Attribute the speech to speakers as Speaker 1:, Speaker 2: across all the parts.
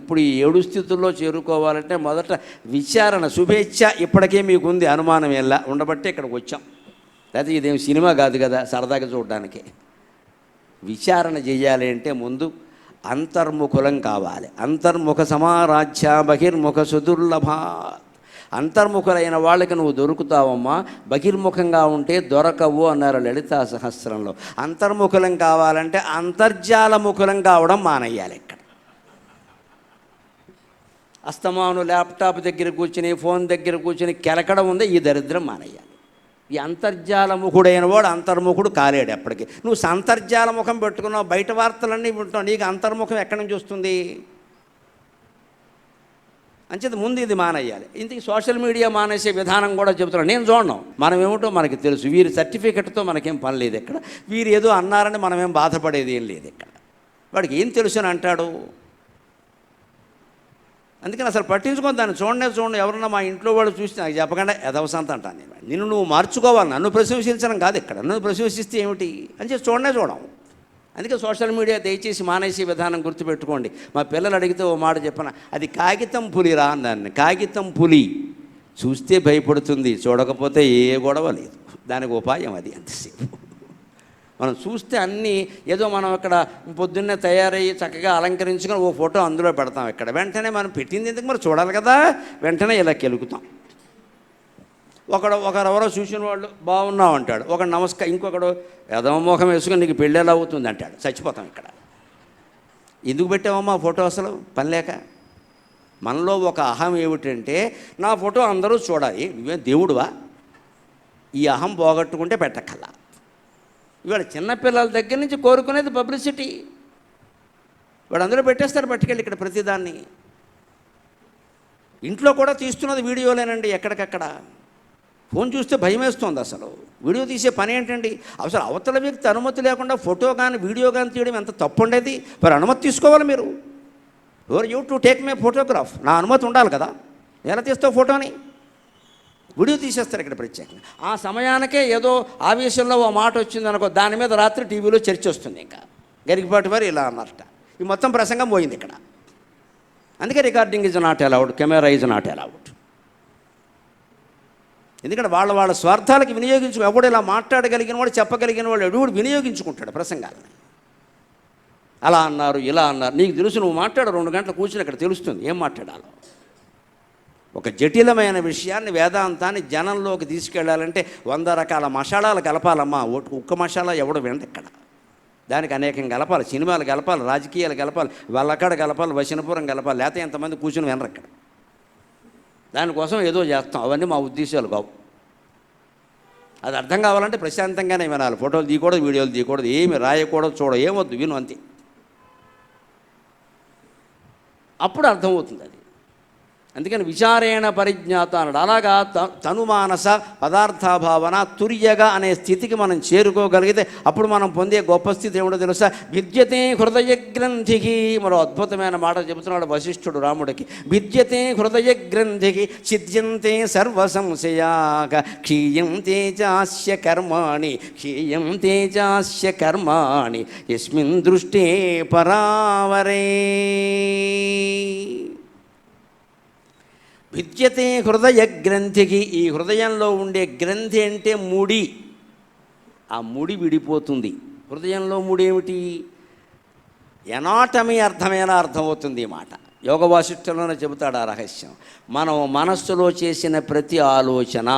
Speaker 1: ఇప్పుడు ఈ 7 స్థితుల్లో చేరుకోవాలంటే మొదట విచారణ, శుభేచ్ఛ ఇప్పటికే మీకు ఉంది, అనుమానం ఎలా ఉండబట్టే ఇక్కడికి వచ్చాం. లేకపోతే ఇదేం సినిమా కాదు కదా సరదాగా చూడడానికి. విచారణ చేయాలి అంటే ముందు అంతర్ముఖులం కావాలి. అంతర్ముఖ సమారాధ్య బహిర్ముఖ సుదుర్లభ. అంతర్ముఖులైన వాళ్ళకి నువ్వు దొరుకుతావమ్మా, బహిర్ముఖంగా ఉంటే దొరకవు అన్నారు లలితా సహస్రంలో. అంతర్ముఖులం కావాలంటే అంతర్జాలముఖులం కావడం మానేయాలి. ఇక్కడ అస్తమాను ల్యాప్టాప్ దగ్గర కూర్చుని ఫోన్ దగ్గర కూర్చుని కెలకడం ఉంది, ఈ దరిద్రం మానేయాలి. ఈ అంతర్జాలముఖుడైన వాడు అంతర్ముఖుడు కాలేడు ఎప్పటికీ. నువ్వు సంతర్జాలముఖం పెట్టుకున్నావు, బయట వార్తలన్నీ వింటున్నావు, నీకు అంతర్ముఖం ఎక్కడి నుంచి వస్తుంది? అంచేది ముందు ఇది మానేయాలి. ఇంతకీ సోషల్ మీడియా మానేసే విధానం కూడా చెబుతున్నాను. నేను చూడను, మనం ఏమిటో మనకి తెలుసు. వీరి సర్టిఫికెట్తో మనకేం పని లేదు ఇక్కడ. వీరు ఏదో అన్నారని మనమేం బాధపడేది ఏం లేదు ఇక్కడ. వాడికి ఏం తెలుసు అని అంటాడు. అందుకని అసలు పట్టించుకొని దాన్ని చూడండి. ఎవరన్నా మా ఇంట్లో వాళ్ళు చూసి నాకు చెప్పకుండా ఎదవసంత అంటాను నేను. నిన్ను నువ్వు మార్చుకోవాలి, నన్ను ప్రశంసించడం కాదు ఇక్కడ. నన్ను ప్రశంసిస్తే ఏమిటి అని చెప్పి చూడం. అందుకే సోషల్ మీడియా దయచేసి మానేసే విధానం గుర్తుపెట్టుకోండి. మా పిల్లలు అడిగితే ఓ మాట చెప్పన, అది కాగితం పులిరా అన్నాను. కాగితం పులి చూస్తే భయపడుతుంది, చూడకపోతే ఏ గొడవ లేదు. దానికి ఉపాయం అది. అంతసేపు మనం చూస్తే అన్నీ ఏదో మనం ఇక్కడ పొద్దున్నే తయారయ్యి చక్కగా అలంకరించుకొని ఓ ఫోటో అందులో పెడతాం. ఇక్కడ వెంటనే మనం పెట్టింది ఎందుకు మరి చూడాలి కదా, వెంటనే ఇలా కెలుకుతాం. ఒకరెవరో చూసిన వాళ్ళు బాగున్నావు అంటాడు, ఇంకొకడు యదమోహం వేసుకొని నీకు పెళ్ళి ఎలా అవుతుంది అంటాడు. చచ్చిపోతాం ఇక్కడ. ఎందుకు పెట్టామమ్మా ఫోటో? అసలు పని లేక. మనలో ఒక అహం ఏమిటంటే నా ఫోటో అందరూ చూడాలి. నువ్వే దేవుడువా? ఈ అహం పోగొట్టుకుంటే పెట్టక్కల్లా. ఇవాళ చిన్నపిల్లల దగ్గర నుంచి కోరుకునేది పబ్లిసిటీ. వాడు అందులో పెట్టేస్తారు పట్టుకెళ్ళి ఇక్కడ ప్రతిదాన్ని. ఇంట్లో కూడా తీస్తున్నది వీడియోలేనండి ఎక్కడికక్కడ. ఫోన్ చూస్తే భయం వేస్తుంది. అసలు వీడియో తీసే పని ఏంటండి? అసలు అవతల వ్యక్తి అనుమతి లేకుండా ఫోటో కానీ వీడియో కానీ తీయడం ఎంత తప్పు ఉండేది. మరి అనుమతి తీసుకోవాలి మీరు. You to take my photograph, నా అనుమతి ఉండాలి కదా. ఎలా తీస్తావు ఫోటోని? వీడియో తీసేస్తారు ఇక్కడ ప్రత్యేకంగా. ఆ సమయానికే ఏదో ఆవేశంలో ఓ మాట వచ్చిందనుకో, దాని మీద రాత్రి టీవీలో చర్చ వస్తుంది. ఇంకా గరికపాటి వారు ఇలా అన్నారట, ఈ మొత్తం ప్రసంగం పోయింది ఇక్కడ. అందుకే recording is not allowed, camera is not allowed. ఎందుకంటే వాళ్ళ స్వార్థాలకు ఎవడు ఇలా మాట్లాడగలిగిన వాడు, చెప్పగలిగిన వాడు ఎవడు వినియోగించుకుంటాడు ప్రసంగాలని. అలా అన్నారు, ఇలా అన్నారు. నీకు తెలుసు, నువ్వు మాట్లాడు 2 గంటలు కూర్చుని అక్కడ తెలుస్తుంది ఏం మాట్లాడాలో. ఒక జటిలమైన విషయాన్ని, వేదాంతాన్ని జనంలోకి తీసుకెళ్ళాలంటే 100 రకాల మసాలాలు కలపాలమ్మా. ఒక్క మసాలా ఎవడు వినడు ఇక్కడ. దానికి అనేకం కలపాలి. సినిమాలు కలపాలి, రాజకీయాలు కలపాలి, వాళ్ళక్కడ కలపాలి, వశనపురం కలపాలి. లేకపోతే ఎంతమంది కూర్చుని వినరు అక్కడ. దానికోసం ఏదో చేస్తాం. అవన్నీ మా ఉద్దేశాలు కావు. అది అర్థం కావాలంటే ప్రశాంతంగానే వినాలి. ఫోటోలు తీయకూడదు, వీడియోలు తీయకూడదు, ఏమి రాయకూడదు, ఏమొద్దు, విను అంతే. అప్పుడు అర్థమవుతుంది అది. అందుకని విచారేణ పరిజ్ఞాత అన్నాడు. అలాగా తనుమానస పదార్థాభావన తుర్యగా అనే స్థితికి మనం చేరుకోగలిగితే అప్పుడు మనం పొందే గొప్ప స్థితి ఏమిటో తెలుసా? విద్యతే హృదయ గ్రంథికి. మరో అద్భుతమైన మాట చెబుతున్నాడు వశిష్ఠుడు రాముడికి. విద్యతే హృదయ గ్రంథికి ఛిద్యంతే సర్వ సంశయాక క్షీయంతే చాస్య కర్మాణి యస్మిన్ దృష్టే పరావరే. విద్యతే హృదయ గ్రంథికి. ఈ హృదయంలో ఉండే గ్రంథి అంటే ముడి. ఆ ముడి విడిపోతుంది. హృదయంలో ముడి ఏమిటి? ఎనాటమీ అర్థమేలా అర్థమవుతుంది ఈ మాట. యోగ వాసిష్ఠంలోనే చెబుతాడు ఆ రహస్యం. మనం మనస్సులో చేసిన ప్రతి ఆలోచన,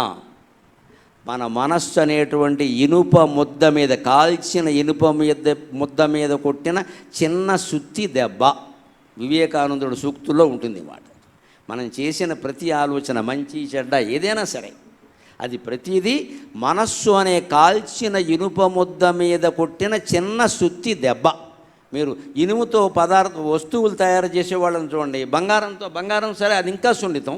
Speaker 1: మన మనస్సు అనేటువంటి ఇనుప ముద్ద మీద, కాల్చిన ఇనుప ముద్ద మీద కొట్టిన చిన్న సుత్తి దెబ్బ. వివేకానందుడు సూక్తుల్లో ఉంటుంది మాట. మనం చేసిన ప్రతి ఆలోచన, మంచి చెడ్డ ఏదైనా సరే, అది ప్రతిదీ మనస్సు అనే కాల్చిన ఇనుప ముద్ద మీద కొట్టిన చిన్న సుత్తి దెబ్బ. మీరు ఇనుముతో వస్తువులు తయారు చేసేవాళ్ళని చూడండి. బంగారం సరే, అది ఇంకా సున్నితం.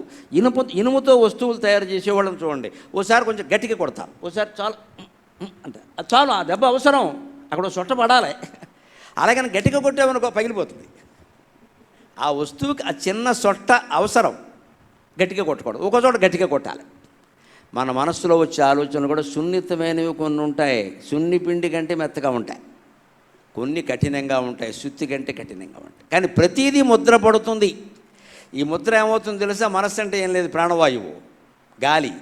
Speaker 1: ఇనుముతో వస్తువులు తయారు చేసేవాళ్ళని చూడండి. ఓసారి కొంచెం గట్టిగా కొడతారు, ఓసారి చాలు అంటే అది చాలు, ఆ దెబ్బ అవసరం, అక్కడ సొట్ట పడాలి. అలాగని గట్టిగా కొట్టామనుకో పగిలిపోతుంది. ఆ వస్తువుకి ఆ చిన్న సొట్ట అవసరం, గట్టిగా కొట్టకూడదు, ఒక చోట గట్టిగా కొట్టాలి. మన మనస్సులో వచ్చే ఆలోచనలు కూడా సున్నితమైనవి కొన్ని ఉంటాయి. సున్ని పిండి కంటే మెత్తగా ఉంటాయి. కొన్ని కఠినంగా ఉంటాయి, సుత్తి కంటే కఠినంగా ఉంటాయి. కానీ ప్రతిదీ ముద్ర పడుతుంది. ఈ ముద్ర ఏమవుతుందో తెలుసా? మనస్సు అంటే ఏం లేదు, ప్రాణవాయువు, గాలి.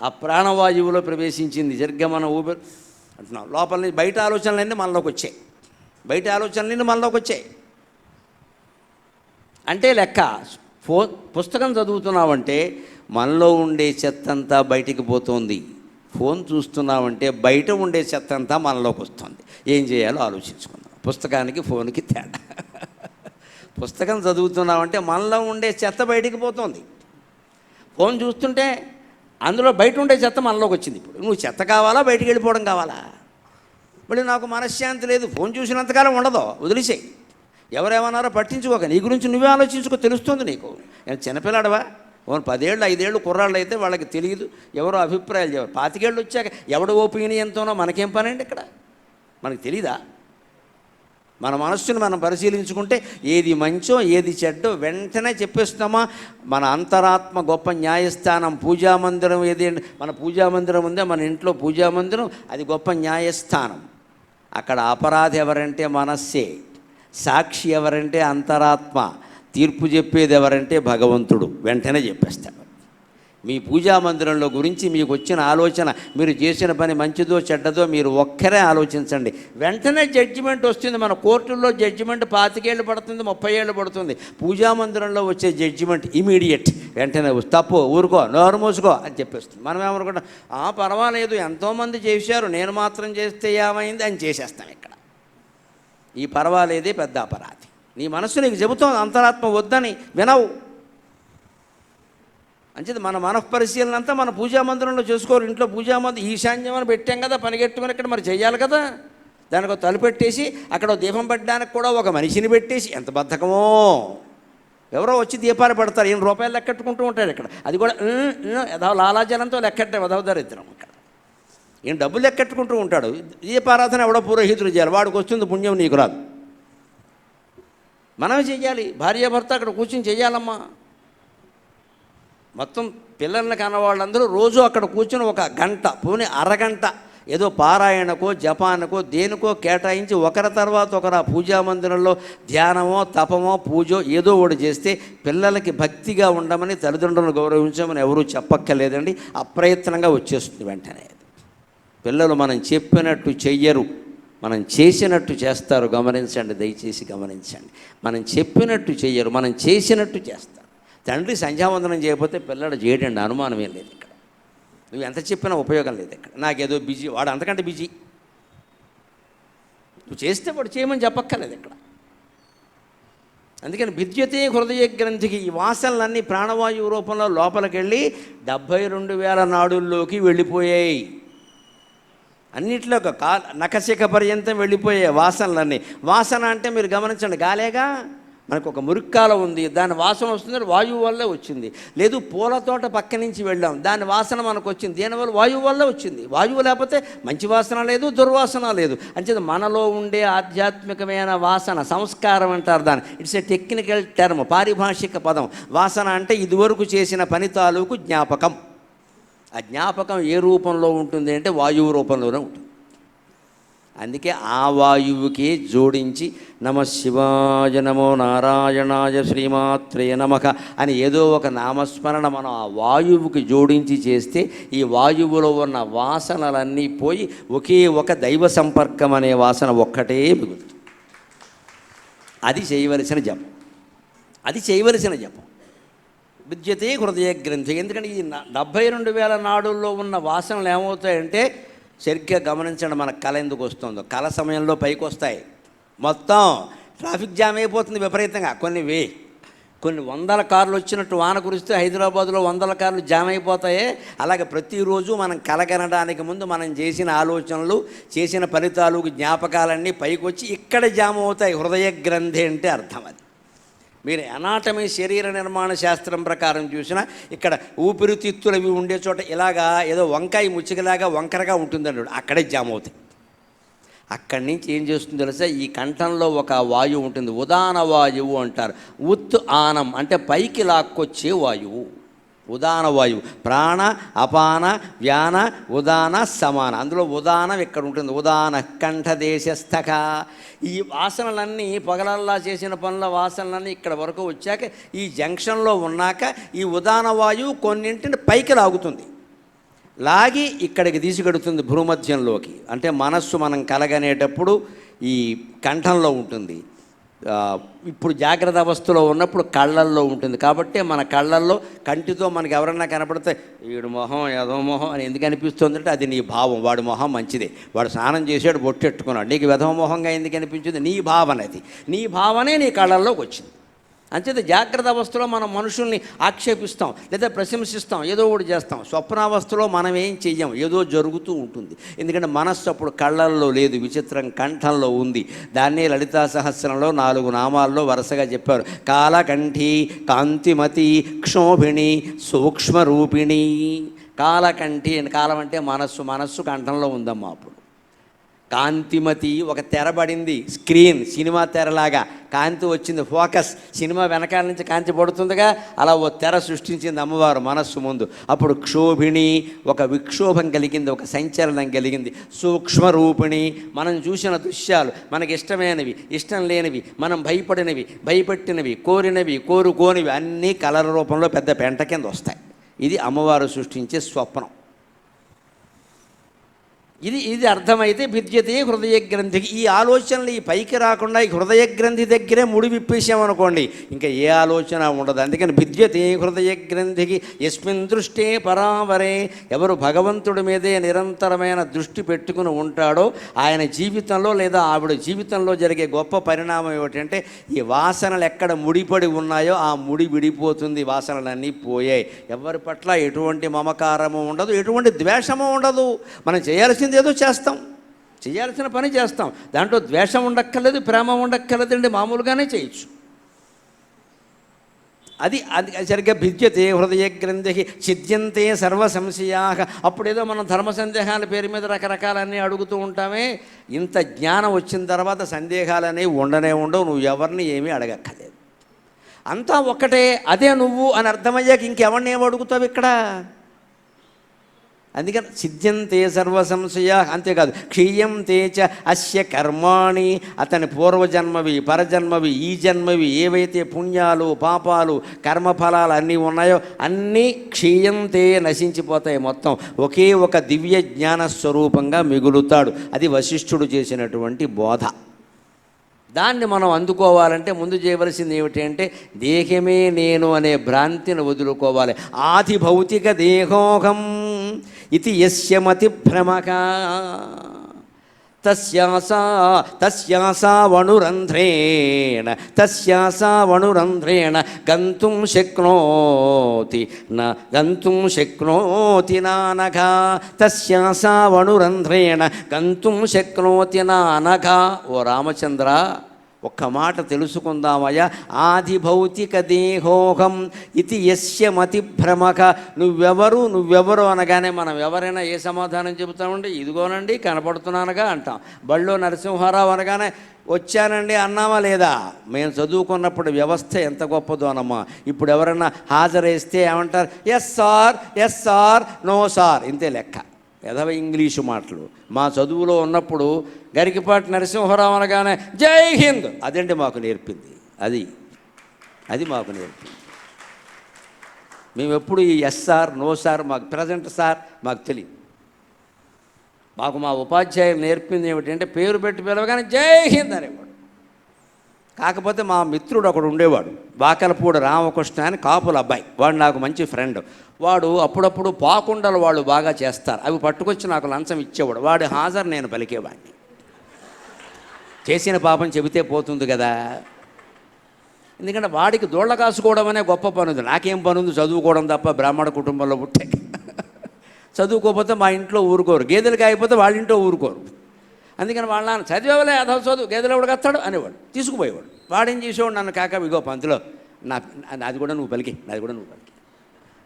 Speaker 1: ఆ ప్రాణవాయువులో ప్రవేశించింది. సరిగ్గా మనం ఊపిరి అంటున్నాం, లోపల నుంచి బయట ఆలోచనలన్నీ మనలోకి వచ్చాయి, బయట ఆలోచనలన్నీ మనలోకి వచ్చాయి. అంటే లెక్క పుస్తకం చదువుతున్నావంటే మనలో ఉండే చెత్త అంతా బయటికి పోతుంది. ఫోన్ చూస్తున్నామంటే బయట ఉండే చెత్త అంతా మనలోకి వస్తుంది. ఏం చేయాలో ఆలోచించుకుందాం. పుస్తకానికి ఫోన్కి తేడా. పుస్తకం చదువుతున్నామంటే మనలో ఉండే చెత్త బయటికి పోతుంది. ఫోన్ చూస్తుంటే అందులో బయట ఉండే చెత్త మనలోకి వచ్చింది. ఇప్పుడు నువ్వు చెత్త కావాలా, బయటికి వెళ్ళిపోవడం కావాలా? మళ్ళీ నాకు మనశ్శాంతి లేదు, ఫోన్ చూసినంతకాలం ఉండదు, వదిలేసేయి. ఎవరేమన్నారో పట్టించుకోక, నీ గురించి నువ్వే ఆలోచించుకో, తెలుస్తుంది నీకు. చిన్నపిల్లాడవా? 10 ఏళ్ళు 5 ఏళ్ళు కుర్రాళ్ళు అయితే వాళ్ళకి తెలియదు, ఎవరో అభిప్రాయాలు చెప్పారు. 25 ఏళ్ళు వచ్చాక ఎవడ ఒపీనియన్తోనో మనకేం పని అండి ఇక్కడ? మనకు తెలీదా? మన మనస్సును మనం పరిశీలించుకుంటే ఏది మంచో ఏది చెడ్డో వెంటనే చెప్పేస్తున్నామా? మన అంతరాత్మ గొప్ప న్యాయస్థానం. పూజామందిరం ఏది? మన పూజామందిరం ఉందే, మన ఇంట్లో పూజామందిరం, అది గొప్ప న్యాయస్థానం. అక్కడ అపరాధి ఎవరంటే మనస్సే, సాక్షి ఎవరంటే అంతరాత్మ, తీర్పు చెప్పేది ఎవరంటే భగవంతుడు. వెంటనే చెప్పేస్తాడు. మీ పూజా మందిరంలో గురించి మీకు వచ్చిన ఆలోచన, మీరు చేసిన పని మంచిదో చెడ్డదో మీరు ఒక్కరే ఆలోచించండి, వెంటనే జడ్జిమెంట్ వస్తుంది. మన కోర్టుల్లో జడ్జిమెంట్ 25 ఏళ్ళు పడుతుంది, 30 ఏళ్ళు పడుతుంది. పూజా మందిరంలో వచ్చే జడ్జిమెంట్ ఇమీడియట్, వెంటనే తప్పు, ఊరుకో, నోరు మూసుకో అని చెప్పేస్తుంది. మనం ఏమనుకుంటాం, పర్వాలేదు ఎంతోమంది చేశారు, నేను మాత్రం చేస్తే ఏమైంది అని చేసేస్తాం. ఇక్కడ ఈ పర్వాలేదే పెద్ద అపరాధి. నీ మనస్సు నీకు చెబుతోంది, అంతరాత్మ వద్దని వినవు. అంచేది మన మనఃపరిశీలన అంతా మన పూజా మందిరంలో చేసుకోరు. ఇంట్లో పూజా మందిరం ఈశాన్యం అని పెట్టాం కదా, పనిగెట్టుకుని ఇక్కడ మరి చెయ్యాలి కదా. దానికి ఒక తలుపెట్టేసి అక్కడ దీపం పెట్టడానికి కూడా ఒక మనిషిని పెట్టేసి, ఎంత బద్ధకమో. ఎవరో వచ్చి దీపాలు పెడతారు, 8 రూపాయలు లెక్కెట్టుకుంటూ ఉంటాడు ఇక్కడ. అది కూడా ఏదో లాలాజలంతో లెక్కెట్టే వదవ దరిద్రం. ఇక్కడ ఈయన డబ్బులు లెక్కెట్టుకుంటూ ఉంటాడు. దీపారాధన ఎవడో పురోహితుడు చేయాలి, వాడికి వస్తుంది పుణ్యం, నీకు రాదు. మనమే చెయ్యాలి. భార్యాభర్త అక్కడ కూర్చొని చెయ్యాలమ్మా. మొత్తం పిల్లల్ని కన్నవాళ్ళందరూ రోజు అక్కడ కూర్చొని 1 గంట, పోనీ అరగంట ఏదో పారాయణకో జపానకో దేనికో కేటాయించి ఒకరి తర్వాత ఒకరు ఆ పూజా మందిరంలో ధ్యానమో తపమో పూజో ఏదో ఒకటి చేస్తే పిల్లలకి భక్తిగా ఉండమని, తల్లిదండ్రులను గౌరవించమని ఎవరూ చెప్పక్కర్లేదండి. అప్రయత్నంగా వచ్చేస్తుంది వెంటనే. పిల్లలు మనం చెప్పినట్టు చెయ్యరు, మనం చేసినట్టు చేస్తారు. గమనించండి, దయచేసి గమనించండి. మనం చెప్పినట్టు చెయ్యరు, మనం చేసినట్టు చేస్తారు. తండ్రి సంధ్యావందనం చేయకపోతే పిల్లడు చేయడండి, అనుమానం ఏం లేదు. ఇక్కడ నువ్వు ఎంత చెప్పినా ఉపయోగం లేదు. ఇక్కడ నాకేదో బిజీ, వాడు అంతకంటే బిజీ. నువ్వు చేస్తే వాడు చేయమని చెప్పక్కర్లేదు ఇక్కడ. అందుకని విద్యతే హృదయ గ్రంథికి ఈ వాసనలన్నీ ప్రాణవాయువు రూపంలో లోపలికి వెళ్ళి 72,000 నాడుల్లోకి వెళ్ళిపోయాయి. అన్నిట్లో నఖశిఖ పర్యంతం వెళ్ళిపోయాయి వాసనలన్నీ. వాసన అంటే మీరు గమనించండి, గాలేగా. మనకు ఒక మురిక్కాల ఉంది, దాని వాసన వస్తుంది, వాయువు వల్లే వచ్చింది. లేదు పూల తోట పక్క నుంచి వెళ్ళాం, దాని వాసన మనకు వచ్చింది, దేనివల్ల? వాయువు వల్లే వచ్చింది. వాయువు లేకపోతే మంచి వాసన లేదు, దుర్వాసన లేదు. అంచేది మనలో ఉండే ఆధ్యాత్మికమైన వాసన, సంస్కారం అంటారు దాన్ని. ఇట్స్ ఏ టెక్నికల్ టర్మ్, పారిభాషిక పదం. వాసన అంటే ఇదివరకు చేసిన పని తాలూకు జ్ఞాపకం. ఆ జ్ఞాపకం ఏ రూపంలో ఉంటుంది అంటే వాయువు రూపంలోనే ఉంటుంది. అందుకే ఆ వాయువుకే జోడించి నమ శివాయ నమో నారాయణాయ శ్రీమాత్రే నమః అని ఏదో ఒక నామస్మరణ మనం ఆ వాయువుకి జోడించి చేస్తే ఈ వాయువులో ఉన్న వాసనలన్నీ పోయి ఒకే ఒక దైవ సంపర్కం అనే వాసన ఒక్కటే మిగులుతుంది. అది చేయవలసిన జపం, అది చేయవలసిన జపం. విద్యతే హృదయ గ్రంథి. ఎందుకంటే ఈ 72,000 నాడుల్లో ఉన్న వాసనలు ఏమవుతాయంటే, సరిగ్గా గమనించండి, మన కళ ఎందుకు వస్తుందో. కళ సమయంలో పైకి వస్తాయి. మొత్తం ట్రాఫిక్ జామ్ అయిపోతుంది విపరీతంగా. కొన్ని 100 కార్లు వచ్చినట్టు వాన కురిస్తే హైదరాబాద్లో 100 కార్లు జామ్ అయిపోతాయి. అలాగే ప్రతిరోజు మనం కళ కనడానికి ముందు మనం చేసిన ఆలోచనలు, చేసిన ఫలితాలు, జ్ఞాపకాలన్నీ పైకి వచ్చి ఇక్కడ జామ్ అవుతాయి. హృదయ గ్రంథి అంటే అర్థం అది. మీరు అనాటమీ శరీర నిర్మాణ శాస్త్రం ప్రకారం చూసినా ఇక్కడ ఊపిరితిత్తులు అవి ఉండే చోట ఇలాగా ఏదో వంకాయ ముచ్చికలాగా వంకరగా ఉంటుందండి, అక్కడే జామ్ అవుతాయి. అక్కడి నుంచి ఏం చేస్తుందో తెలుసా, ఈ కంఠంలో ఒక వాయువు ఉంటుంది, ఉదాన వాయువు అంటారు. ఉత్ ఆనం అంటే పైకి లాక్కొచ్చే వాయువు. ఉదాన వాయువు ప్రాణ అపాన వ్యాన ఉదాన సమాన. అందులో ఉదానం ఇక్కడ ఉంటుంది. ఉదాన కంఠదేశస్థక. ఈ వాసనలన్నీ పగలల్లా చేసిన పనుల వాసనలన్నీ ఇక్కడ వరకు వచ్చాక ఈ జంక్షన్లో ఉన్నాక ఈ ఉదాన వాయువు కొన్నింటిని పైకి లాగుతుంది. లాగి ఇక్కడికి తీసుకెడుతుంది భూమధ్యంలోకి. అంటే మనస్సు మనం కలగనేటప్పుడు ఈ కంఠంలో ఉంటుంది. ఇప్పుడు జాగ్రత్త అవస్థలో ఉన్నప్పుడు కళ్ళల్లో ఉంటుంది. కాబట్టి మన కళ్ళల్లో కంటితో మనకి ఎవరన్నా కనపడితే వీడు మొహం ఏదో మొహం అని ఎందుకు అనిపిస్తుంది అంటే అది నీ భావం. వాడి మొహం మంచిదే, వాడు స్నానం చేసాడు, బొట్టెట్టుకున్నాడు, నీకు వెధవ మొహంగా ఎందుకు అనిపించింది? నీ భావన అది. నీ భావనే నీ కళ్ళల్లోకి వచ్చింది. అంచేత జాగ్రత్త అవస్థలో మనం మనుషుల్ని ఆక్షేపిస్తాం లేదా ప్రశంసిస్తాం, ఏదో ఒకటి చేస్తాం. స్వప్నావస్థలో మనం ఏం చెయ్యం, ఏదో జరుగుతూ ఉంటుంది. ఎందుకంటే మనస్సు అప్పుడు కళ్ళల్లో లేదు, విచిత్రం కంఠంలో ఉంది. దాన్నే లలితా సహస్రంలో 4 నామాల్లో వరుసగా చెప్పారు. కాలకంఠి, కాంతిమతి, క్షోభిణి, సూక్ష్మరూపిణి. కాలకంఠి, కాలం అంటే మనస్సు, మనస్సు కంఠంలో ఉందమ్మా. అప్పుడు కాంతిమతి, ఒక తెరబడింది, స్క్రీన్, సినిమా తెరలాగా కాంతి వచ్చింది, ఫోకస్. సినిమా వెనకాల నుంచి కాంతి పడుతుందిగా, అలా ఓ తెర సృష్టించింది అమ్మవారు మనస్సు ముందు. అప్పుడు క్షోభిణి, ఒక విక్షోభం కలిగింది, ఒక సంచలనం కలిగింది. సూక్ష్మరూపిణి, మనం చూసిన దృశ్యాలు, మనకి ఇష్టమైనవి, ఇష్టం లేనివి, మనం భయపడినవి, భయపెట్టినవి, కోరినవి, కోరుకోనివి అన్నీ కలర్ రూపంలో పెద్ద పెంట కింద వస్తాయి. ఇది అమ్మవారు సృష్టించే స్వప్నం. ఇది అర్థమైతే భిద్యతే హృదయ గ్రంథికి. ఈ ఆలోచనలు ఈ పైకి రాకుండా ఈ హృదయ గ్రంథి దగ్గరే ముడి విప్పేసామనుకోండి, ఇంకా ఏ ఆలోచన ఉండదు. అందుకని భిద్యతే హృదయ గ్రంథికి యస్మిన్ దృష్టే పరావరే. ఎవరు భగవంతుడి మీదే నిరంతరమైన దృష్టి పెట్టుకుని ఉంటాడో ఆయన జీవితంలో లేదా ఆవిడ జీవితంలో జరిగే గొప్ప పరిణామం ఏమిటంటే ఈ వాసనలు ఎక్కడ ముడిపడి ఉన్నాయో ఆ ముడి విడిపోతుంది, వాసనలన్నీ పోయాయి. ఎవరి పట్ల ఎటువంటి మమకారము ఉండదు, ఎటువంటి ద్వేషము ఉండదు. మనం చేయాల్సింది ఏదో చేస్తాం, చేయాల్సిన పని చేస్తాం. దాంట్లో ద్వేషం ఉండక్కర్లేదు, ప్రేమ ఉండక్కర్లేదండి, మామూలుగానే చేయొచ్చు. అది సరిగ్గా భిద్యతే హృదయ గ్రంథి ఛిద్యంతే సర్వ సంశయా. అప్పుడేదో మనం ధర్మ సందేహాల పేరు మీద రకరకాలన్నీ అడుగుతూ ఉంటామే. ఇంత జ్ఞానం వచ్చిన తర్వాత సందేహాలనేవి ఉండనే ఉండవు. నువ్వు ఎవరిని ఏమీ అడగక్కర్లేదు, అంతా ఒక్కటే, అదే నువ్వు అని అర్థమయ్యాక ఇంకెవరిని ఏమి అడుగుతావు ఇక్కడ? అందుకని సిద్ధ్యంతే సర్వ సంశయ. అంతేకాదు క్షీయంతే చ అస్య కర్మాణి. అతని పూర్వజన్మవి, పరజన్మవి, ఈ జన్మవి ఏవైతే పుణ్యాలు పాపాలు కర్మఫలాలు అన్నీ ఉన్నాయో అన్నీ క్షీయంతే, నశించిపోతాయి మొత్తం. ఒకే ఒక దివ్య జ్ఞాన స్వరూపంగా మిగులుతాడు. అది వశిష్ఠుడు చేసినటువంటి బోధ. దాన్ని మనం అందుకోవాలంటే ముందు చేయవలసింది ఏమిటి అంటే దేహమే నేను అనే భ్రాంతిని వదులుకోవాలి. ఆది భౌతిక దేహోహం ఇది యస్య మతి భ్రమక తస్యాసా వణురంధ్రేణ గంతుం శక్నోతి నానఘా. తస్యాసా వణురంధ్రేణ గంతుం శక్నోతి నానఘా. ఓ రామచంద్ర, ఒక్క మాట తెలుసుకుందామయ్యా. ఆది భౌతిక దేహోహం ఇది యస్య మతి భ్రమక. నువ్వెవరు అనగానే మనం ఎవరైనా ఏ సమాధానం చెబుతామండి? ఇదిగోనండి కనపడుతున్నానుగా అంటాం. బళ్ళో నరసింహారావు అనగానే వచ్చానండి అన్నామా లేదా? మేము చదువుకున్నప్పుడు వ్యవస్థ ఎంత గొప్పదో అనమ్మా. ఇప్పుడు ఎవరన్నా హాజరేస్తే ఏమంటారు? ఎస్ సార్ నో సార్, ఇంతే లెక్క. ఎదవ ఇంగ్లీషు మాటలు. మా చదువులో ఉన్నప్పుడు గరికిపాటి నరసింహారావు అనగానే జై హింద్, అదండి మాకు నేర్పింది. అది మాకు నేర్పింది. మేము ఎప్పుడు ఈ ఎస్ సార్ నో సార్, మాకు ప్రజెంట్ సార్ మాకు తెలియదు. మాకు మా ఉపాధ్యాయులు నేర్పింది ఏమిటంటే పేరు పెట్టి పిలవగానే జై హింద్ అనేవాడు. కాకపోతే మా మిత్రుడు ఒకడు ఉండేవాడు, వాకలపూడి రామకృష్ణ అని, కాపుల అబ్బాయి. వాడు నాకు మంచి ఫ్రెండ్. వాడు అప్పుడప్పుడు పాకుండలు వాళ్ళు బాగా చేస్తారు, అవి పట్టుకొచ్చి నాకు లంచం ఇచ్చేవాడు. వాడి హాజరు నేను పలికేవాడిని. చేసిన పాపం చెబితే పోతుంది కదా. ఎందుకంటే వాడికి దోళ్ళ కాసుకోవడం అనే గొప్ప పని ఉంది. నాకేం పని ఉంది? చదువుకోవడం తప్ప. బ్రాహ్మణ కుటుంబంలో పుట్టే చదువుకోకపోతే మా ఇంట్లో ఊరుకోరు, గేదెలు కాయకపోతే వాళ్ళ ఇంట్లో ఊరుకోరు. అందుకని వాళ్ళ నాన్న చదివేవలే అదవ చదువు, గేదెలు ఎవడు కత్తాడు అనేవాడు, తీసుకుపోయేవాడు. వాడేం చేసేవాడు? నన్ను కాక ఇగో పంతులో నాది కూడా నువ్వు పలికి, నాది కూడా నువ్వు పలికి.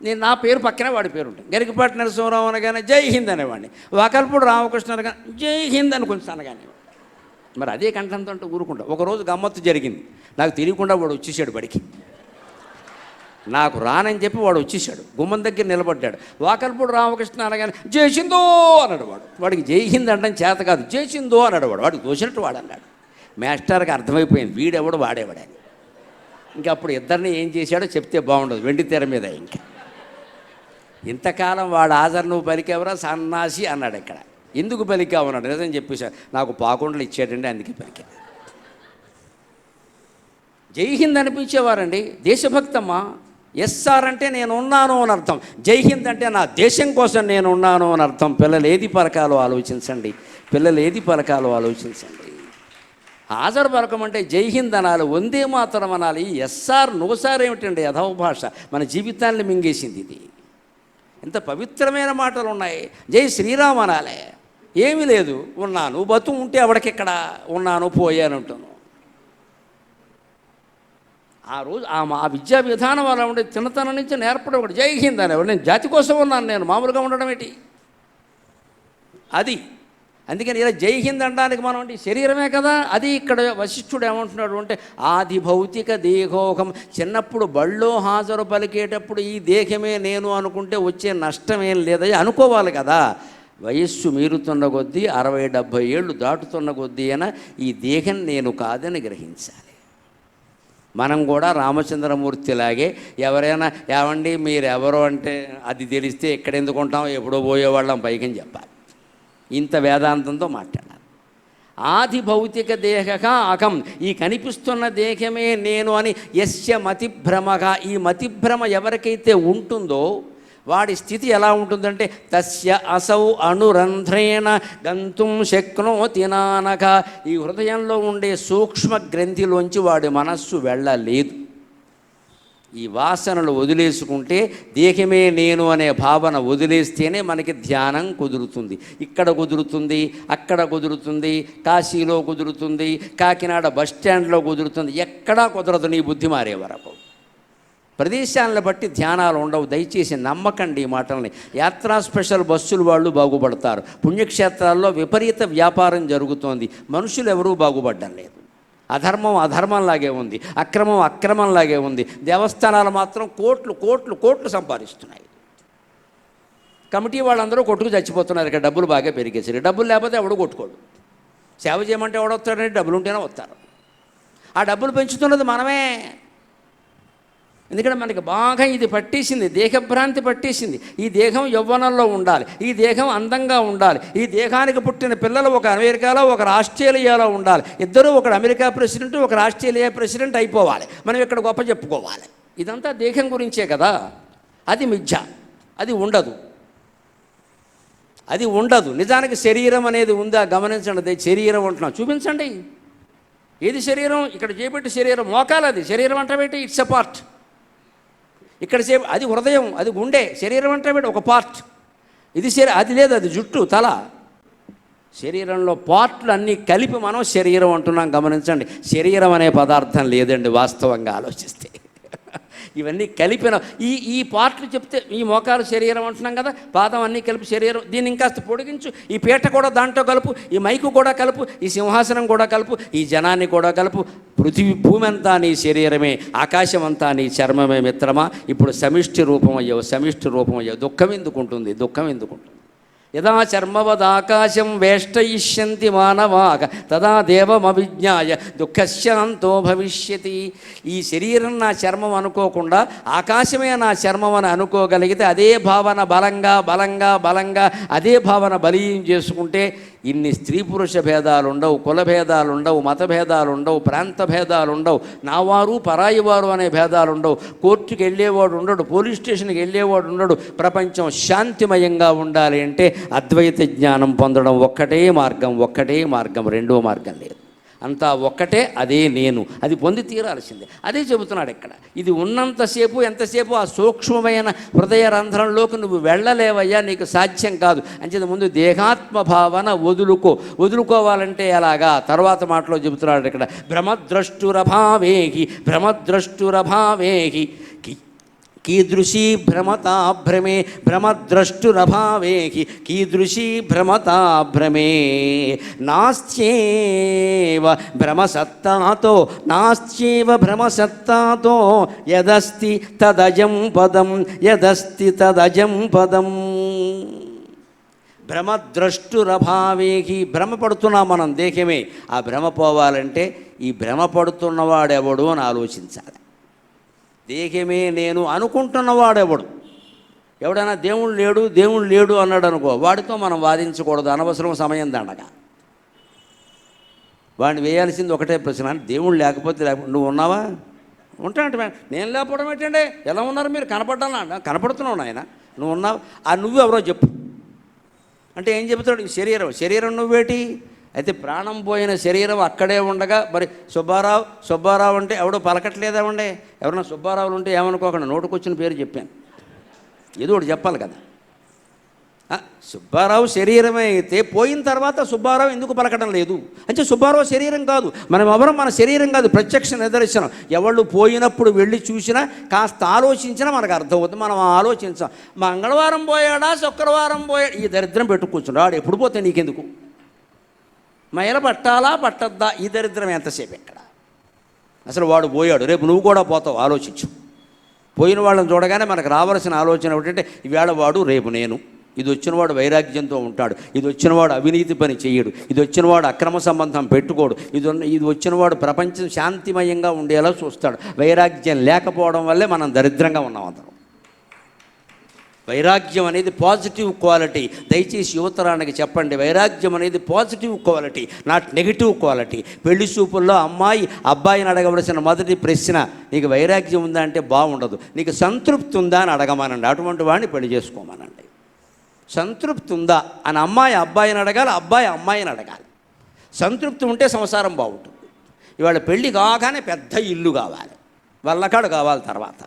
Speaker 1: నేను నా పేరు పక్కనే వాడి పేరు ఉంటాను. గరికపాటి నరసింహరావు అనగానే జై హింద్ అనేవాడిని. వాకల్పూడి రామకృష్ణ అనగానే జై హింద్ అని కొంచెం అనగానే. మరి అదే కంఠంతో అంటే ఊరుకుంటా. ఒకరోజు గమ్మత్తు జరిగింది, నాకు తెలియకుండా వాడు వచ్చేసాడు బడికి. నాకు రానని చెప్పి వాడు వచ్చేసాడు, గుమ్మం దగ్గర నిలబడ్డాడు. వాకల్పూడి రామకృష్ణ అనగానే జయసిందో అన్నాడు వాడు. వాడికి జై హింద్ అంటాం చేత కాదు, జయసిందో అన్నాడు వాడు. వాడికి దోచినట్టు వాడు అన్నాడు. మాస్టర్కి అర్థమైపోయింది వీడెవడు వాడేవాడని. ఇంకా అప్పుడు ఇద్దరిని ఏం చేశాడో చెప్తే బాగుండదు, వెండి తెర మీద. ఇంకా ఇంతకాలం వాడు హాజరు నువ్వు పలికేవరా సన్నాసి అన్నాడు. ఇక్కడ ఎందుకు పలికావు అన్నాడు. నిజం చెప్పేశాడు, నాకు పాకుండలు ఇచ్చాడండి అందుకే పలికా. జై హింద్ అనిపించేవారండి. దేశభక్తమ్మా. ఎస్ఆర్ అంటే నేను ఉన్నాను అని అర్థం, జై హింద్ అంటే నా దేశం కోసం నేను ఉన్నాను అని అర్థం. పిల్లలు ఏది పలకాలో ఆలోచించండి, పిల్లలు ఏది పలకాలో ఆలోచించండి. హాజరు పలకమంటే జై హింద్ అనాలి, వందే మాతరం అనాలి. ఎస్ఆర్ నోసార్ ఏమిటండి అధవ భాష, మన జీవితాన్ని మింగేసింది ఇది. ఎంత పవిత్రమైన మాటలు ఉన్నాయి. జై శ్రీరామ్ అనాలే. ఏమీ లేదు, ఉన్నాను, బతు ఉంటే ఎవడికెక్కడ ఉన్నాను పోయాను అంటాను. ఆ రోజు ఆ విద్యా విధానం అలా ఉండే, చిన్నతనం నుంచి నేర్పడం ఒకటి. జై హింద్ అనేవాడు. నేను జాతి కోసం ఉన్నాను, నేను మామూలుగా ఉండడం ఏంటి అది. అందుకని ఇలా జై హింద్ అనడానికి మనం అంటే శరీరమే కదా. అది ఇక్కడ వశిష్ఠుడు ఏమంటున్నాడు అంటే ఆది భౌతిక దేహోహం. చిన్నప్పుడు బళ్ళో హాజరు పలికేటప్పుడు ఈ దేహమే నేను అనుకుంటే వచ్చే నష్టమేం లేదని అనుకోవాలి కదా. వయస్సు మీరుతున్న కొద్దీ 60-70 ఏళ్ళు దాటుతున్న కొద్దీ అయినా ఈ దేహం నేను కాదని గ్రహించాలి. మనం కూడా రామచంద్రమూర్తిలాగే ఎవరైనా ఏమండి మీరెవరో అంటే అది తెలిస్తే ఎక్కడెందుకు ఉంటాం, ఎప్పుడో పోయేవాళ్ళం పైకని చెప్పాలి. ఇంత వేదాంతంతో మాట్లాడాలి. ఆది భౌతిక దేహక అకం, ఈ కనిపిస్తున్న దేహమే నేను అని యస్య మతిభ్రమగా, ఈ మతిభ్రమ ఎవరికైతే ఉంటుందో వాడి స్థితి ఎలా ఉంటుందంటే తస్య అసౌ అణురంధ్రేణ గంతుం శక్నోతి నానక. ఈ హృదయంలో ఉండే సూక్ష్మ గ్రంథిలోంచి వాడి మనస్సు వెళ్ళలేదు. ఈ వాసనలు వదిలేసుకుంటే, దేహమే నేను అనే భావన వదిలేస్తేనే మనకి ధ్యానం కుదురుతుంది. ఇక్కడ కుదురుతుంది, అక్కడ కుదురుతుంది, కాశీలో కుదురుతుంది, కాకినాడ బస్టాండ్లో కుదురుతుంది, ఎక్కడా కుదరదు నీ బుద్ధి మారే వరకు. ప్రదేశాలను బట్టి ధ్యానాలు ఉండవు. దయచేసి నమ్మకండి ఈ మాటల్ని. యాత్రా స్పెషల్ బస్సులు వాళ్ళు బాగుపడతారు. పుణ్యక్షేత్రాల్లో విపరీత వ్యాపారం జరుగుతోంది, మనుషులు ఎవరూ బాగుపడడం లేదు. అధర్మం అధర్మంలాగే ఉంది, అక్రమం అక్రమంలాగే ఉంది. దేవస్థానాలు మాత్రం కోట్లు కోట్లు కోట్లు సంపాదిస్తున్నాయి. కమిటీ వాళ్ళందరూ కొట్టుకు చచ్చిపోతున్నారు. ఇక్కడ డబ్బులు బాగా పెరిగేసరి. డబ్బులు లేకపోతే ఎవడు కొట్టుకోడు. సేవ చేయమంటే ఎవడొస్తాడంటే డబ్బులు ఉంటేనే వస్తారు. ఆ డబ్బులు పెంచుతున్నది మనమే. ఎందుకంటే మనకి బాగా ఇది పట్టేసింది, దేహభ్రాంతి పట్టేసింది. ఈ దేహం యవ్వనంలో ఉండాలి, ఈ దేహం అందంగా ఉండాలి, ఈ దేహానికి పుట్టిన పిల్లలు ఒక అమెరికాలో ఒకరు ఆస్ట్రేలియాలో ఉండాలి, ఇద్దరు ఒకడు అమెరికా ప్రెసిడెంట్ ఒకరు ఆస్ట్రేలియా ప్రెసిడెంట్ అయిపోవాలి, మనం ఇక్కడ గొప్ప చెప్పుకోవాలి. ఇదంతా దేహం గురించే కదా. అది మిథ్య, అది ఉండదు, అది ఉండదు. నిజానికి శరీరం అనేది ఉందా గమనించండి. శరీరం అంటున్నాం, చూపించండి. ఏది శరీరం? ఇక్కడ చేపెట్టి శరీరం మోకాలు, అది శరీరం అంటే పెట్టి ఇట్స్ ఎ పార్ట్. ఇక్కడ అది హృదయం, అది గుండె. శరీరం అంటే ఒక పార్ట్. ఇది అది లేదు, అది జుట్టు, తల. శరీరంలో పార్ట్లు అన్నీ కలిపి మనం శరీరం అంటున్నాం. గమనించండి, శరీరం అనే పదార్థం లేదండి వాస్తవంగా ఆలోచిస్తే. ఇవన్నీ కలిపిన ఈ పార్ట్లు చెప్తే ఈ మోకాలు శరీరం అంటున్నాం కదా, పాదం అన్నీ కలిపి శరీరం. దీన్ని ఇంకాస్త పొడిగించు, ఈ పీట కూడా దాంట్లో కలుపు, ఈ మైకు కూడా కలుపు, ఈ సింహాసనం కూడా కలుపు, ఈ జనాన్ని కూడా కలుపు. భూమి అంతా నీ శరీరమే, ఆకాశం అంతా నీ చర్మమే మిత్రమా. ఇప్పుడు సమిష్టి రూపం అయ్యావు, సమిష్టి రూపం అయ్యావు. దుఃఖం ఎందుకుంటుంది? దుఃఖం ఎందుకుంటుంది? యదా చర్మవదాకాశం వేష్టయిష్యంతి మానవాక తదా దేవమవిజ్ఞాయ దుఃఖశాంతో భవిష్యతి. ఈ శరీరం నా చర్మం అనుకోకుండా ఆకాశమే నా చర్మం అని అనుకోగలిగితే అదే భావన బలంగా బలంగా బలంగా అదే భావన బలీయం చేసుకుంటే ఇన్ని స్త్రీ పురుష భేదాలు ఉండవు, కుల భేదాలు ఉండవు, మత భేదాలు ఉండవు, ప్రాంత భేదాలు ఉండవు, నావారు పరాయి వారు అనే భేదాలు ఉండవు. కోర్టుకి వెళ్ళేవాడు ఉండడు, పోలీస్ స్టేషన్కి వెళ్ళేవాడు ఉండడు. ప్రపంచం శాంతిమయంగా ఉండాలి అంటే అద్వైత జ్ఞానం పొందడం ఒక్కటే మార్గం, ఒక్కటే మార్గం, రెండో మార్గం లేదు. అంతా ఒక్కటే, అదే నేను. అది పొంది తీరాల్సిందే. అదే చెబుతున్నాడు ఇక్కడ. ఇది ఉన్నంతసేపు ఎంతసేపు ఆ సూక్ష్మమైన హృదయ రంధ్రంలోకి నువ్వు వెళ్ళలేవయ్యా, నీకు సాధ్యం కాదు. అంచేది ముందు దేహాత్మ భావన వదులుకోవాలంటే ఎలాగా తర్వాత మాటలో చెబుతున్నాడు ఇక్కడ. భ్రమద్రష్టురభావేహి కీదృశీ భ్రమతా భ్రమే భ్రమద్రష్టురభావే కీదృశీ భ్రమతా భ్రమే నాస్త్యేవ భ్రమసత్తాతో నాస్త్యేవ భ్రమసత్తాతో యదస్తి తదజం పదం యదస్తి తదజం పదం. భ్రమద్రష్టురభావేకి భ్రమపడుతున్నాం మనం దేహమే. ఆ భ్రమ పోవాలంటే ఈ భ్రమపడుతున్నవాడెవడు అని ఆలోచించాలి. దేహమే నేను అనుకుంటున్నవాడెవడు? ఎవడైనా దేవుడు లేడు అన్నాడు అనుకో, వాడితో మనం వాదించకూడదు, అనవసరం సమయం దండగా. వాడిని వేయాల్సింది ఒకటే ప్రశ్న, దేవుడు లేకపోతే నువ్వు ఉన్నావా? ఉంటానంటే నేను లేకపోవడం ఏంటంటే, ఎలా ఉన్నారు మీరు? కనపడుతున్నావు నాయన, నువ్వు ఉన్నావు. నువ్వు ఎవరో చెప్పు అంటే ఏం చెబుతాడు? శరీరం నువ్వేటి? అయితే ప్రాణం పోయిన శరీరం అక్కడే ఉండగా మరి సుబ్బారావు అంటే ఎవడో పలకట్లేదామండే. ఎవరన్నా సుబ్బారావులు ఉంటే ఏమనుకోకుండా నోటుకొచ్చిన పేరు చెప్పాను, ఏదో ఒకటి చెప్పాలి కదా. సుబ్బారావు శరీరమే అయితే పోయిన తర్వాత సుబ్బారావు ఎందుకు పలకడం లేదు అంటే సుబ్బారావు శరీరం కాదు, మనం ఎవరం మన శరీరం కాదు, ప్రత్యక్ష నిదర్శనం. ఎవళ్ళు పోయినప్పుడు వెళ్ళి చూసినా కాస్త ఆలోచించినా మనకు అర్థమవుతుంది. మనం ఆలోచించాం, మంగళవారం పోయాడా శుక్రవారం పోయాడా, ఈ దరిద్రం పెట్టు కూర్చున్నాడు, వాడు ఎప్పుడు పోతే నీకెందుకు? మైల పట్టాలా పట్టద్దా, ఈ దరిద్రం ఎంతసేపు ఎక్కడ? అసలు వాడు పోయాడు, రేపు నువ్వు కూడా పోతావు, ఆలోచించు. పోయిన వాళ్ళని చూడగానే మనకు రావాల్సిన ఆలోచన ఏంటంటే ఈవేళ వాడు రేపు నేను. ఇది వచ్చినవాడు వైరాగ్యంతో ఉంటాడు, ఇది వచ్చినవాడు అవినీతి పని చేయడు, ఇది వచ్చినవాడు అక్రమ సంబంధం పెట్టుకోడు, ఇది వచ్చినవాడు ప్రపంచం శాంతిమయంగా ఉండేలా చూస్తాడు. వైరాగ్యం లేకపోవడం వల్లే మనం దరిద్రంగా ఉన్నాం అందరం. వైరాగ్యం అనేది పాజిటివ్ క్వాలిటీ. దయచేసి యువతరానికి చెప్పండి, వైరాగ్యం అనేది positive quality, not negative quality. పెళ్లి చూపుల్లో అమ్మాయి అబ్బాయిని అడగవలసిన మొదటి ప్రశ్న, నీకు వైరాగ్యం ఉందా అంటే బాగుండదు, నీకు సంతృప్తి ఉందా అని అడగమానండి. అటువంటి వాడిని పెళ్లి చేసుకోమానండి. సంతృప్తి ఉందా అని అమ్మాయి అబ్బాయిని అడగాలి, అబ్బాయి అమ్మాయిని అడగాలి. సంతృప్తి ఉంటే సంసారం బాగుంటుంది. ఇవాళ పెళ్ళి కాగానే పెద్ద ఇల్లు కావాలి, వల్లకాడు కావాలి, తర్వాత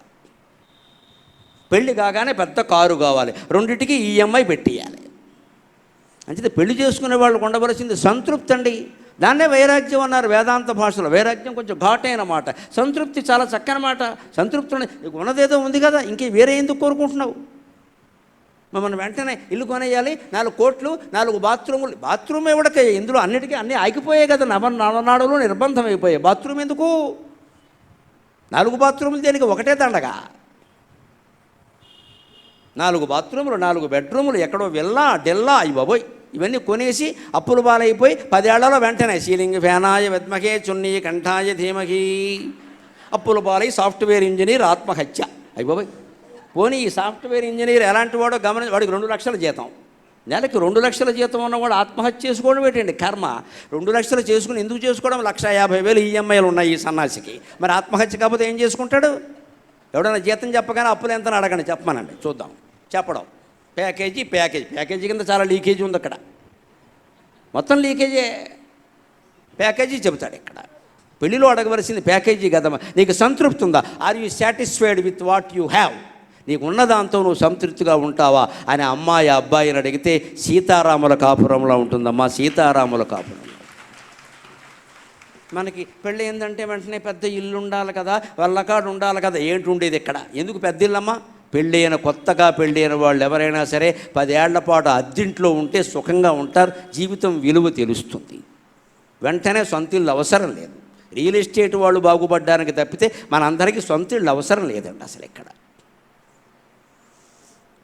Speaker 1: పెళ్ళి కాగానే పెద్ద కారు కావాలి, రెండింటికి ఈఎంఐ పెట్టేయాలి. అంతే పెళ్లి చేసుకునే వాళ్ళు ఉండవలసింది సంతృప్తి అండి. దాన్నే వైరాగ్యం అన్నారు వేదాంత భాషలో. వైరాగ్యం కొంచెం ఘాటైన మాట, సంతృప్తి చాలా చక్కని మాట. సంతృప్తి ఉన్నదేదో ఉంది కదా, ఇంకే వేరే ఎందుకు కోరుకుంటున్నావు? మమ్మల్ని వెంటనే ఇల్లు కొనేయాలి, 4 కోట్లు, 4 బాత్రూములు. బాత్రూమ్ ఎవడకే, ఇందులో అన్నిటికీ అన్నీ ఆగిపోయాయి కదా, నవనాడులో నిర్బంధం అయిపోయాయి. బాత్రూమ్ ఎందుకు? 4 బాత్రూములు దేనికి? ఒకటే దండగా. 4 బాత్రూములు, 4 బెడ్రూములు, ఎక్కడో విల్లా డెల్లా, బాబోయ్ ఇవన్నీ కొనేసి అప్పులు పాలైపోయి 10 ఏళ్లలో వెంటనే సీలింగ్ ఫ్యానాయ విద్మహే చున్నీ కంఠాయ ధీమహి, అప్పులు పాలై సాఫ్ట్వేర్ ఇంజనీర్ ఆత్మహత్య. బాబోయ్, పోనీ ఈ సాఫ్ట్వేర్ ఇంజనీర్ ఎలాంటి వాడో గమనించి, వాడికి 2 లక్షల జీతం, నెలకి 2 లక్షల జీతం ఉన్నవాడు ఆత్మహత్య చేసుకోవడం ఏంటండి కర్మ? 2 లక్షలు చేసుకుని ఎందుకు చేసుకోవడం? 1,50,000 ఈఎంఐలు ఉన్నాయి ఈ సన్నాసికి. మరి ఆత్మహత్య కాకపోతే ఏం చేసుకుంటాడు? ఎవడైనా జీతం చెప్పగానే అప్పులు ఎంత అడగండి, చెప్పమనండి చూద్దాం. చెప్పడం ప్యాకేజీ కింద చాలా లీకేజీ ఉంది అక్కడ, మొత్తం లీకేజే. ప్యాకేజీ చెబుతాడు ఇక్కడ. పెళ్ళిలో అడగవలసింది ప్యాకేజీ కదమ్మా. నీకు సంతృప్తి ఉందా? Are you satisfied with what you have? నీకు ఉన్నదాంతో నువ్వు సంతృప్తిగా ఉంటావా అని అమ్మాయి అబ్బాయిని అడిగితే సీతారాముల కాపురంలో ఉంటుందమ్మా, సీతారాముల కాపురం. మనకి పెళ్ళి ఏంటంటే వెంటనే పెద్ద ఇల్లు ఉండాలి కదా, వల్లకాడు ఉండాలి కదా. ఏంటి ఉండేది ఇక్కడ? ఎందుకు పెద్ద ఇల్లమ్మా? కొత్తగా పెళ్ళి అయిన వాళ్ళు ఎవరైనా సరే 10 ఏళ్ల పాటు అద్దింట్లో ఉంటే సుఖంగా ఉంటారు, జీవితం విలువ తెలుస్తుంది. వెంటనే సొంత ఇల్లు అవసరం లేదు. రియల్ ఎస్టేట్ వాళ్ళు బాగుపడ్డానికి తప్పితే మనందరికీ సొంత ఇల్లు అవసరం లేదండి అసలు. ఇక్కడ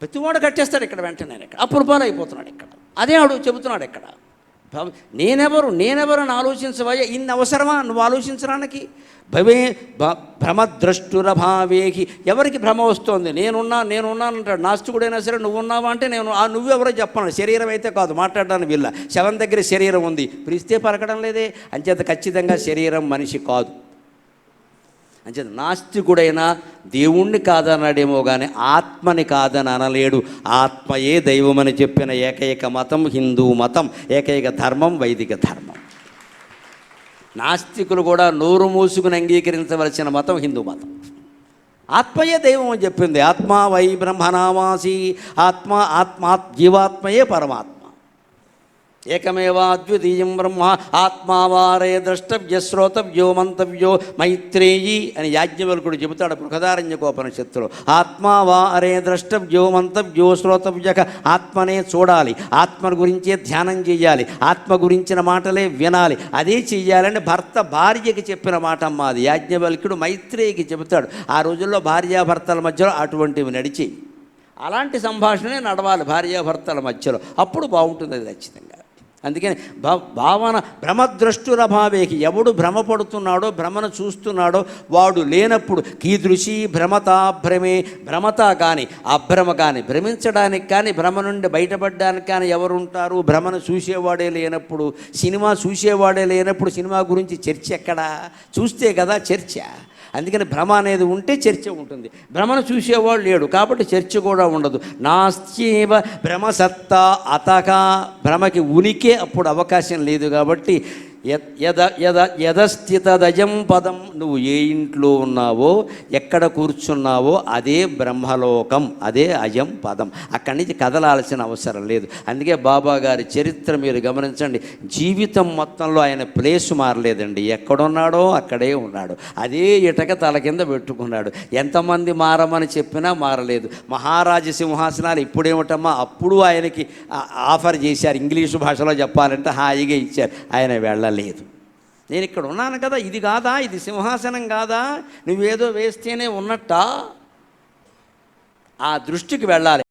Speaker 1: ప్రతివాడు కట్టేస్తాడు ఇక్కడ, వెంటనే ఇక్కడ అప్పుల పాలు అయిపోతున్నాడు ఇక్కడ. అదే ఆడు చెబుతున్నాడు ఇక్కడ, నేనెవరు అని ఆలోచించవయ్యా, ఇన్ని అవసరమా నువ్వు ఆలోచించడానికి? భ్రమద్రష్టురభావేకి. ఎవరికి భ్రమ వస్తుంది? నేనున్నానంటాడు. నాస్తికుడైనా సరే నువ్వున్నావా అంటే నువ్వెవరో చెప్పాను. శరీరం అయితే కాదు మాట్లాడడానికి వీళ్ళ. శవం దగ్గర శరీరం ఉంది, పిలిస్తే పలకడం లేదే. అంచేత ఖచ్చితంగా శరీరం మనిషి కాదు. అంచేత నాస్తికుడైనా దేవుణ్ణి కాదన్నాడేమో కానీ ఆత్మని కాదని అనలేడు. ఆత్మయే దైవమని చెప్పిన ఏకైక మతం హిందూ మతం, ఏకైక ధర్మం వైదిక ధర్మం. నాస్తికులు కూడా నోరు మూసుకుని అంగీకరించవలసిన మతం హిందూ మతం. ఆత్మయే దైవం అని చెప్పింది. ఆత్మ వై బ్రహ్మనామాసి, జీవాత్మయే పరమాత్మ. ఏకమేవాద్వితీయం బ్రహ్మ ఆత్మావారే ద్రష్టవ్య శ్రోతవ్యో మంతవ్యో మైత్రేయి అని యాజ్ఞవల్కుడు చెబుతాడు బృహదారణ్యకోపనిషత్తులో. ఆత్మావారే ద్రష్టవ్యో మంతవ్యో శ్రోతవ్యక, ఆత్మనే చూడాలి, ఆత్మ గురించే ధ్యానం చేయాలి, ఆత్మ గురించిన మాటలే వినాలి, అదే చెయ్యాలని భర్త భార్యకి చెప్పిన మాట అమ్మ. అది యాజ్ఞవల్కుడు మైత్రేయికి చెబుతాడు. ఆ రోజుల్లో భార్యాభర్తల మధ్యలో అటువంటివి నడిచి అలాంటి సంభాషణే నడవాలి భార్యాభర్తల మధ్యలో, అప్పుడు బాగుంటుంది అది ఖచ్చితంగా. అందుకని భావన భ్రమద్రష్టురభావేకి, ఎవడు భ్రమపడుతున్నాడో భ్రమను చూస్తున్నాడో వాడు లేనప్పుడు కీదృశీ భ్రమతా భ్రమే, భ్రమత కానీ అభ్రమ కానీ, భ్రమించడానికి కానీ భ్రమ నుండి బయటపడడానికి కానీ ఎవరుంటారు? భ్రమను చూసేవాడే లేనప్పుడు, సినిమా చూసేవాడే లేనప్పుడు సినిమా గురించి చర్చ ఎక్కడా? చూస్తే కదా చర్చ. అందుకని భ్రమ అనేది ఉంటే చర్చ ఉంటుంది, భ్రమను చూసేవాడు లేడు కాబట్టి చర్చ కూడా ఉండదు. నాస్త్యేవ భ్రమసత్తా అతగా, భ్రమకి ఉనికి అప్పుడు అవకాశం లేదు. కాబట్టి యదస్థితదజం పదం, నువ్వు ఏ ఇంట్లో ఉన్నావో ఎక్కడ కూర్చున్నావో అదే బ్రహ్మలోకం, అదే అజం పదం. అక్కడి నుంచి కదలాల్సిన అవసరం లేదు. అందుకే బాబా గారి చరిత్ర మీరు గమనించండి, జీవితం మొత్తంలో ఆయన ప్లేసు మారలేదండి. ఎక్కడున్నాడో అక్కడే ఉన్నాడు, అదే ఇటక తల కింద పెట్టుకున్నాడు. ఎంతమంది మారమని చెప్పినా మారలేదు. మహారాజ సింహాసనాలు ఇప్పుడేమిటమ్మా, అప్పుడు ఆయనకి ఆఫర్ చేశారు, ఇంగ్లీషు భాషలో చెప్పాలంటే హాయిగా ఇచ్చారు, ఆయన వెళ్ళలేదు. నేను ఇక్కడ ఉన్నాను కదా, ఇది కాదా, ఇది సింహాసనం కాదా, నువ్వేదో వేస్తేనే ఉన్నట్టా, ఆ దృష్టికి వెళ్ళాలి.